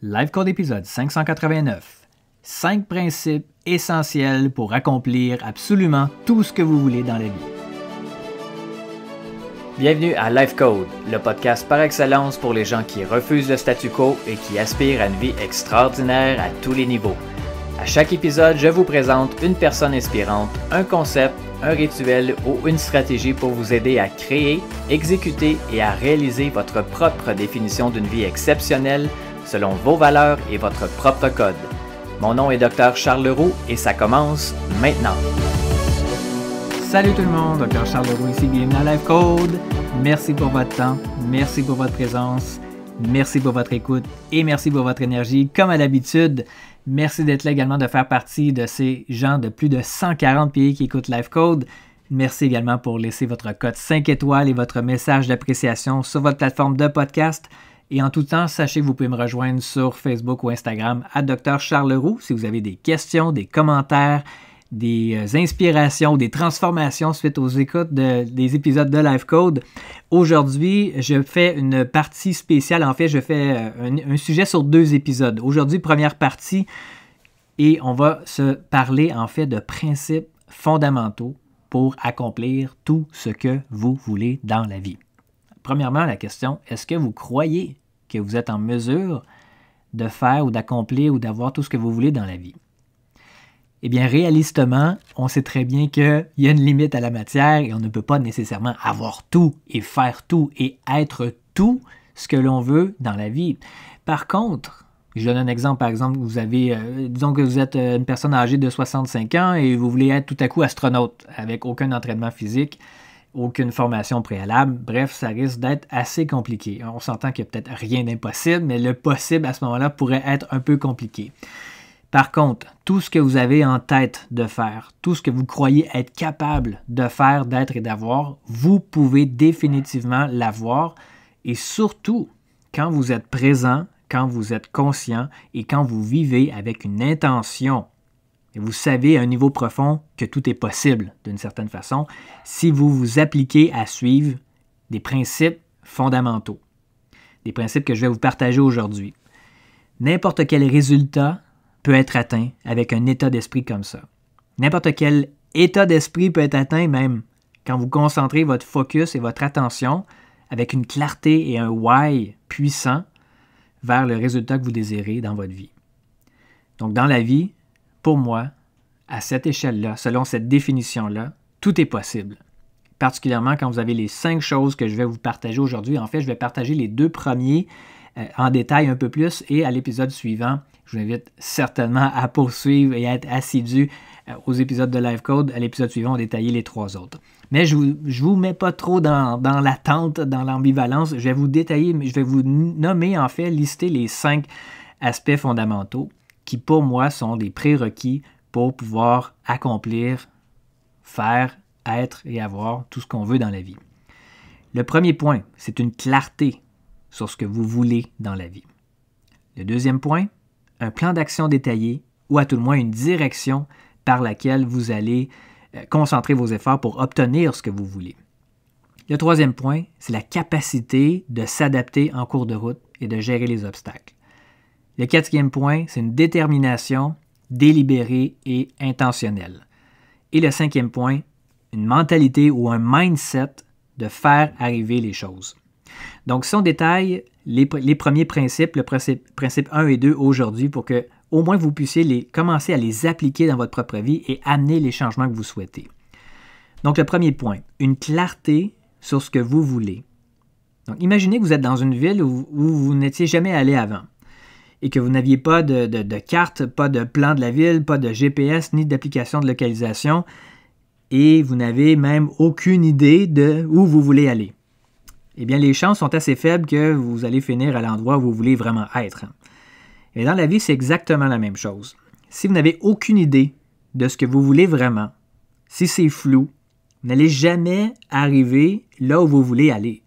Live Code épisode 589. 5 principes essentiels pour accomplir absolument tout ce que vous voulez dans la vie. Bienvenue à Life Code, le podcast par excellence pour les gens qui refusent le statu quo et qui aspirent à une vie extraordinaire à tous les niveaux. À chaque épisode, je vous présente une personne inspirante, un concept, un rituel ou une stratégie pour vous aider à créer, exécuter et à réaliser votre propre définition d'une vie exceptionnelle selon vos valeurs et votre propre code. Mon nom est Dr. Charles Leroux et ça commence maintenant. Salut tout le monde, Dr. Charles Leroux ici, bienvenue à Life Code. Merci pour votre temps, merci pour votre présence, merci pour votre écoute et merci pour votre énergie. Comme à l'habitude, merci d'être là également, de faire partie de ces gens de plus de 140 pays qui écoutent Life Code. Merci également pour laisser votre cote 5 étoiles et votre message d'appréciation sur votre plateforme de podcast. Et en tout temps, sachez que vous pouvez me rejoindre sur Facebook ou Instagram à Dr. Charles Leroux si vous avez des questions, des commentaires, des inspirations, des transformations suite aux écoutes des épisodes de Life Code. Aujourd'hui, je fais une partie spéciale. En fait, je fais un sujet sur 2 épisodes. Aujourd'hui, première partie, et on va se parler en fait de principes fondamentaux pour accomplir tout ce que vous voulez dans la vie. Premièrement, la question, est-ce que vous croyez que vous êtes en mesure de faire ou d'accomplir ou d'avoir tout ce que vous voulez dans la vie? Eh bien, réalistement, on sait très bien qu'il y a une limite à la matière et on ne peut pas nécessairement avoir tout et faire tout et être tout ce que l'on veut dans la vie. Par contre, je donne un exemple, par exemple, vous avez, disons que vous êtes une personne âgée de 65 ans et vous voulez être tout à coup astronaute avec aucun entraînement physique, aucune formation préalable. Bref, ça risque d'être assez compliqué. On s'entend qu'il n'y a peut-être rien d'impossible, mais le possible à ce moment-là pourrait être un peu compliqué. Par contre, tout ce que vous avez en tête de faire, tout ce que vous croyez être capable de faire, d'être et d'avoir, vous pouvez définitivement l'avoir. Et surtout, quand vous êtes présent, quand vous êtes conscient et quand vous vivez avec une intention. Et vous savez à un niveau profond que tout est possible d'une certaine façon si vous vous appliquez à suivre des principes fondamentaux. Des principes que je vais vous partager aujourd'hui. N'importe quel résultat peut être atteint avec un état d'esprit comme ça. N'importe quel état d'esprit peut être atteint même quand vous concentrez votre focus et votre attention avec une clarté et un why puissant vers le résultat que vous désirez dans votre vie. Donc dans la vie, pour moi, à cette échelle-là, selon cette définition-là, tout est possible. Particulièrement quand vous avez les 5 choses que je vais vous partager aujourd'hui. En fait, je vais partager les 2 premiers en détail un peu plus et à l'épisode suivant, je vous invite certainement à poursuivre et à être assidu aux épisodes de Life Code. À l'épisode suivant, on va détailler les 3 autres. Mais je vous mets pas trop dans l'attente, dans l'ambivalence. Je vais vous détailler, je vais vous nommer, en fait, lister les 5 aspects fondamentaux qui, pour moi, sont des prérequis pour pouvoir accomplir, faire, être et avoir tout ce qu'on veut dans la vie. Le premier point, c'est une clarté sur ce que vous voulez dans la vie. Le deuxième point, un plan d'action détaillé ou à tout le moins une direction par laquelle vous allez concentrer vos efforts pour obtenir ce que vous voulez. Le troisième point, c'est la capacité de s'adapter en cours de route et de gérer les obstacles. Le 4e point, c'est une détermination délibérée et intentionnelle. Et le 5e point, une mentalité ou un mindset de faire arriver les choses. Donc, si on détaille les premiers principes, le principe 1 et 2 aujourd'hui pour que au moins vous puissiez commencer à les appliquer dans votre propre vie et amener les changements que vous souhaitez. Donc, le premier point, une clarté sur ce que vous voulez. Donc, imaginez que vous êtes dans une ville où vous n'étiez jamais allé avant et que vous n'aviez pas de carte, pas de plan de la ville, pas de GPS ni d'application de localisation et vous n'avez même aucune idée de où vous voulez aller. Eh bien, les chances sont assez faibles que vous allez finir à l'endroit où vous voulez vraiment être. Et dans la vie, c'est exactement la même chose. Si vous n'avez aucune idée de ce que vous voulez vraiment, si c'est flou, vous n'allez jamais arriver là où vous voulez aller.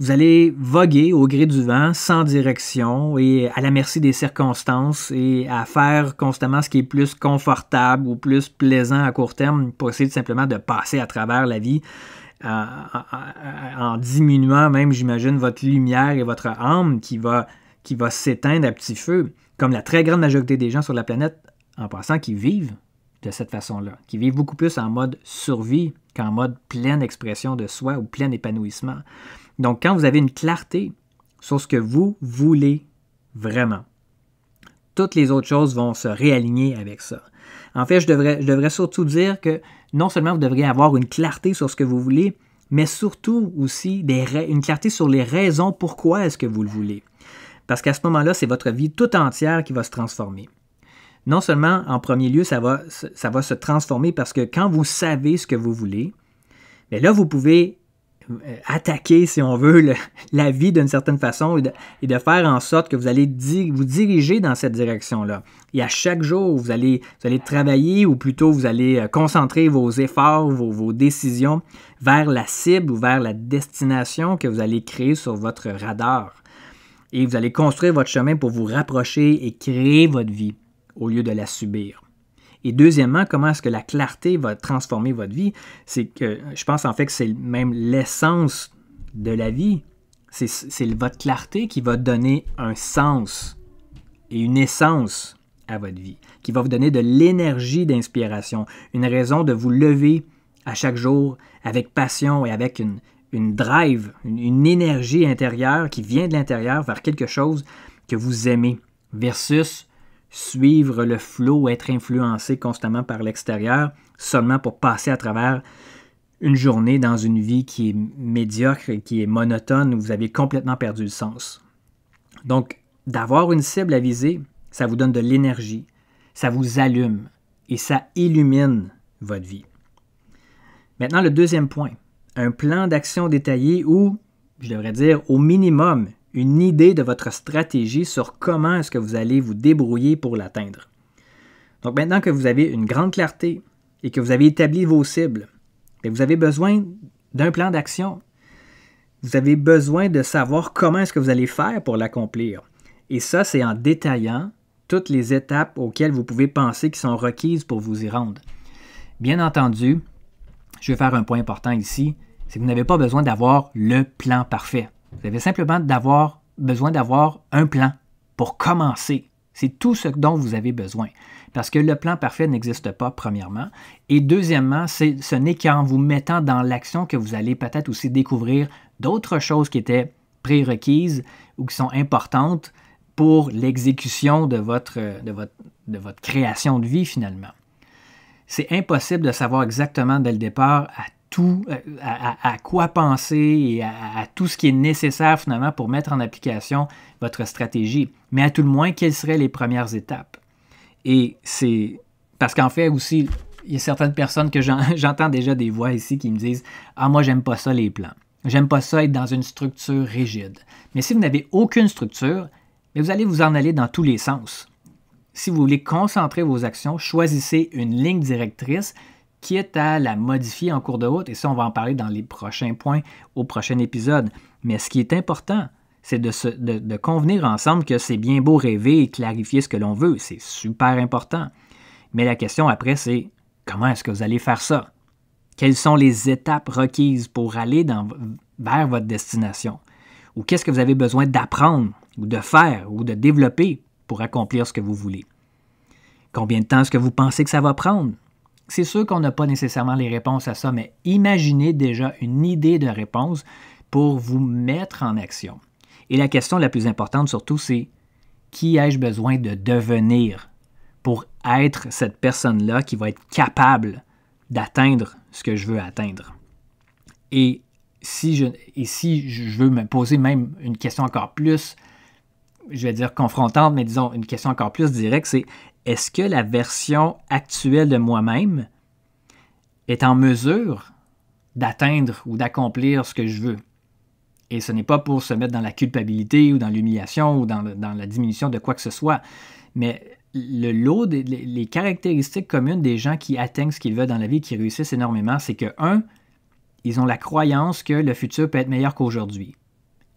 Vous allez voguer au gré du vent, sans direction et à la merci des circonstances et à faire constamment ce qui est plus confortable ou plus plaisant à court terme pour essayer simplement de passer à travers la vie en diminuant même, j'imagine, votre lumière et votre âme qui va qui va s'éteindre à petit feu, comme la très grande majorité des gens sur la planète, en passant, qui vivent de cette façon-là, qui vivent beaucoup plus en mode survie qu'en mode pleine expression de soi ou plein épanouissement. Donc, quand vous avez une clarté sur ce que vous voulez vraiment, toutes les autres choses vont se réaligner avec ça. En fait, je devrais surtout dire que non seulement vous devriez avoir une clarté sur ce que vous voulez, mais surtout aussi une clarté sur les raisons pourquoi est-ce que vous le voulez. Parce qu'à ce moment-là, c'est votre vie toute entière qui va se transformer. Non seulement, en premier lieu, ça va se transformer parce que quand vous savez ce que vous voulez, bien là, vous pouvez attaquer, si on veut, la vie d'une certaine façon et de faire en sorte que vous allez vous diriger dans cette direction-là. Et à chaque jour, vous allez travailler, ou plutôt vous allez concentrer vos efforts, vos décisions vers la cible ou vers la destination que vous allez créer sur votre radar. Et vous allez construire votre chemin pour vous rapprocher et créer votre vie au lieu de la subir. Et deuxièmement, comment est-ce que la clarté va transformer votre vie? C'est que je pense en fait que c'est même l'essence de la vie. C'est votre clarté qui va donner un sens et une essence à votre vie, qui va vous donner de l'énergie d'inspiration, une raison de vous lever à chaque jour avec passion et avec une drive, une énergie intérieure qui vient de l'intérieur vers quelque chose que vous aimez, versus suivre le flow, être influencé constamment par l'extérieur, seulement pour passer à travers une journée dans une vie qui est médiocre et qui est monotone, où vous avez complètement perdu le sens. Donc, d'avoir une cible à viser, ça vous donne de l'énergie, ça vous allume et ça illumine votre vie. Maintenant, le deuxième point, un plan d'action détaillé ou, je devrais dire, au minimum, une idée de votre stratégie sur comment est-ce que vous allez vous débrouiller pour l'atteindre. Donc maintenant que vous avez une grande clarté et que vous avez établi vos cibles, vous avez besoin d'un plan d'action. Vous avez besoin de savoir comment est-ce que vous allez faire pour l'accomplir. Et ça, c'est en détaillant toutes les étapes auxquelles vous pouvez penser qui sont requises pour vous y rendre. Bien entendu, je vais faire un point important ici, c'est que vous n'avez pas besoin d'avoir le plan parfait. Vous avez simplement besoin d'avoir un plan pour commencer. C'est tout ce dont vous avez besoin. Parce que le plan parfait n'existe pas, premièrement. Et deuxièmement, ce n'est qu'en vous mettant dans l'action que vous allez peut-être aussi découvrir d'autres choses qui étaient prérequises ou qui sont importantes pour l'exécution de votre création de vie, finalement. C'est impossible de savoir exactement dès le départ à quoi penser et à tout ce qui est nécessaire finalement pour mettre en application votre stratégie. Mais à tout le moins, quelles seraient les premières étapes? Et c'est parce qu'en fait aussi, il y a certaines personnes que j'entends déjà des voix ici qui me disent « Ah, moi, j'aime pas ça les plans. J'aime pas ça être dans une structure rigide. » Mais si vous n'avez aucune structure, vous allez vous en aller dans tous les sens. Si vous voulez concentrer vos actions, choisissez une ligne directrice quitte à la modifier en cours de route, et ça, on va en parler dans les prochains points au prochain épisode. Mais ce qui est important, c'est de convenir ensemble que c'est bien beau rêver et clarifier ce que l'on veut. C'est super important. Mais la question après, c'est comment est-ce que vous allez faire ça? Quelles sont les étapes requises pour aller vers votre destination? Ou qu'est-ce que vous avez besoin d'apprendre, ou de faire, ou de développer pour accomplir ce que vous voulez? Combien de temps est-ce que vous pensez que ça va prendre? C'est sûr qu'on n'a pas nécessairement les réponses à ça, mais imaginez déjà une idée de réponse pour vous mettre en action. Et la question la plus importante surtout, c'est qui ai-je besoin de devenir pour être cette personne-là qui va être capable d'atteindre ce que je veux atteindre? Et si je veux me poser même une question encore plus, je vais dire confrontante, mais disons une question encore plus directe, c'est est-ce que la version actuelle de moi-même est en mesure d'atteindre ou d'accomplir ce que je veux? Et ce n'est pas pour se mettre dans la culpabilité ou dans l'humiliation ou dans la diminution de quoi que ce soit, mais le lot, les caractéristiques communes des gens qui atteignent ce qu'ils veulent dans la vie, qui réussissent énormément, c'est que, un, ils ont la croyance que le futur peut être meilleur qu'aujourd'hui.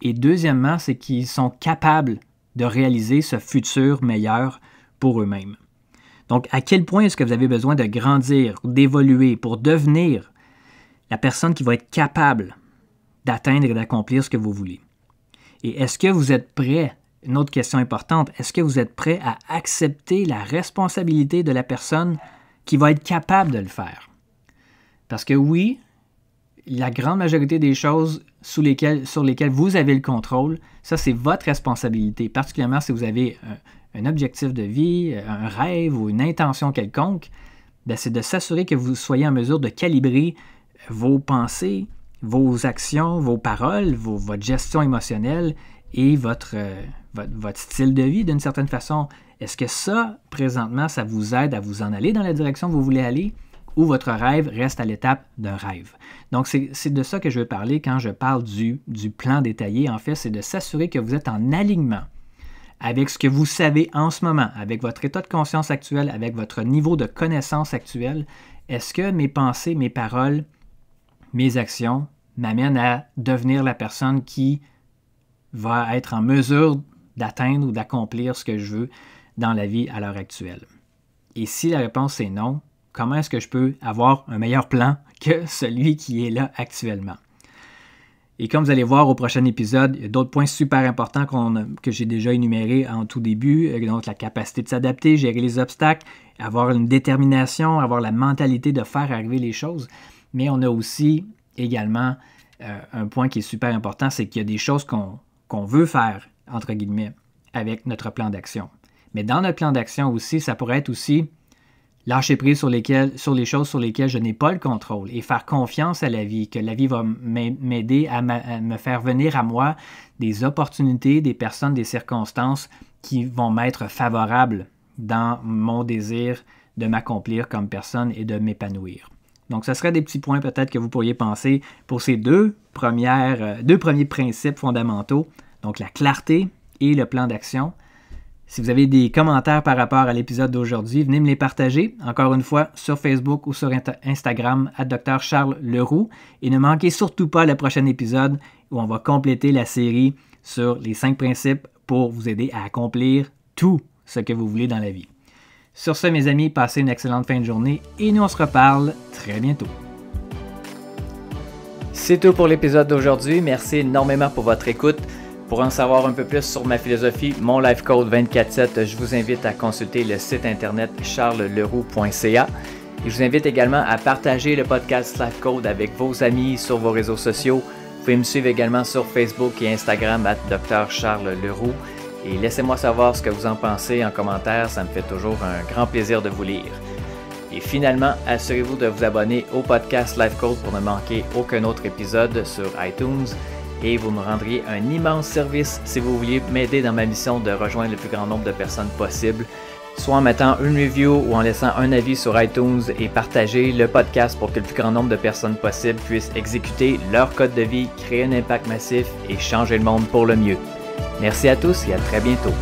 Et deuxièmement, c'est qu'ils sont capables de réaliser ce futur meilleur pour eux-mêmes. Donc, à quel point est-ce que vous avez besoin de grandir ou d'évoluer pour devenir la personne qui va être capable d'atteindre et d'accomplir ce que vous voulez? Et est-ce que vous êtes prêt une autre question importante, est-ce que vous êtes prêt à accepter la responsabilité de la personne qui va être capable de le faire? Parce que oui, la grande majorité des choses sur lesquelles vous avez le contrôle, ça c'est votre responsabilité, particulièrement si vous avez un objectif de vie, un rêve ou une intention quelconque, bien, c'est de s'assurer que vous soyez en mesure de calibrer vos pensées, vos actions, vos paroles, votre gestion émotionnelle et votre style de vie d'une certaine façon. Est-ce que ça, présentement, ça vous aide à vous en aller dans la direction que vous voulez aller ou votre rêve reste à l'étape d'un rêve? Donc, c'est de ça que je veux parler quand je parle du plan détaillé. En fait, c'est de s'assurer que vous êtes en alignement avec ce que vous savez en ce moment, avec votre état de conscience actuel, avec votre niveau de connaissance actuel. Est-ce que mes pensées, mes paroles, mes actions m'amènent à devenir la personne qui va être en mesure d'atteindre ou d'accomplir ce que je veux dans la vie à l'heure actuelle? Et si la réponse est non, comment est-ce que je peux avoir un meilleur plan que celui qui est là actuellement? Et comme vous allez voir au prochain épisode, il y a d'autres points super importants que j'ai déjà énumérés en tout début, donc la capacité de s'adapter, gérer les obstacles, avoir une détermination, avoir la mentalité de faire arriver les choses. Mais on a aussi également un point qui est super important, c'est qu'il y a des choses qu'on veut faire, entre guillemets, avec notre plan d'action. Mais dans notre plan d'action aussi, ça pourrait être aussi lâcher prise sur les choses sur lesquelles je n'ai pas le contrôle et faire confiance à la vie, que la vie va m'aider à me faire venir à moi des opportunités, des personnes, des circonstances qui vont m'être favorables dans mon désir de m'accomplir comme personne et de m'épanouir. Donc, ce serait des petits points peut-être que vous pourriez penser pour ces deux premiers principes fondamentaux, donc la clarté et le plan d'action. Si vous avez des commentaires par rapport à l'épisode d'aujourd'hui, venez me les partager, encore une fois, sur Facebook ou sur Instagram, @Dr Charles Leroux. Et ne manquez surtout pas le prochain épisode où on va compléter la série sur les 5 principes pour vous aider à accomplir tout ce que vous voulez dans la vie. Sur ce, mes amis, passez une excellente fin de journée et nous on se reparle très bientôt. C'est tout pour l'épisode d'aujourd'hui. Merci énormément pour votre écoute. Pour en savoir un peu plus sur ma philosophie, mon Life Code 24/7, je vous invite à consulter le site internet charlesleroux.ca. Et je vous invite également à partager le podcast Life Code avec vos amis sur vos réseaux sociaux. Vous pouvez me suivre également sur Facebook et Instagram @Dr Charles Leroux. Et laissez-moi savoir ce que vous en pensez en commentaire, ça me fait toujours un grand plaisir de vous lire. Et finalement, assurez-vous de vous abonner au podcast Life Code pour ne manquer aucun autre épisode sur iTunes. Et vous me rendriez un immense service si vous vouliez m'aider dans ma mission de rejoindre le plus grand nombre de personnes possible, soit en mettant une review ou en laissant un avis sur iTunes et partager le podcast pour que le plus grand nombre de personnes possible puissent exécuter leur code de vie, créer un impact massif et changer le monde pour le mieux. Merci à tous et à très bientôt.